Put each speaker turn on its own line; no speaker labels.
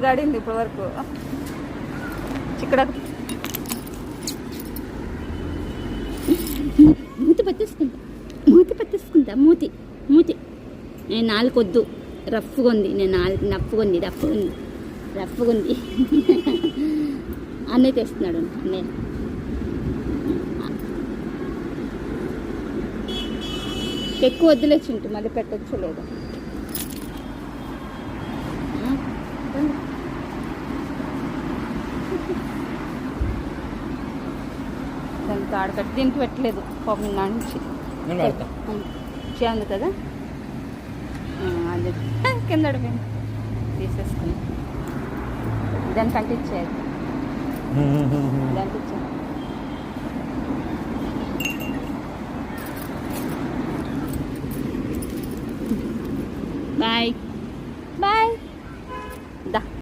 గాడింది ఇప్పటి వరకు చిక్కడ
మూతి పట్టేసుకుంటా మూతి నేను నాలుకొద్దు రఫ్గా ఉంది, నేను నాలుగు రఫ్గా ఉంది అన్నయ్య తెస్తున్నాడు. అన్నయ్య ఎక్కువ వద్దులేచుంటు మళ్ళీ పెట్టచ్చు లేదా దానికి ఆడకట్టి దీనికి పెట్టలేదు పాపం నా నుంచి చేయంది కదా అది కింద తీసేసుకుని దానికి అంటించేది దానికి ఇచ్చే బాయ్.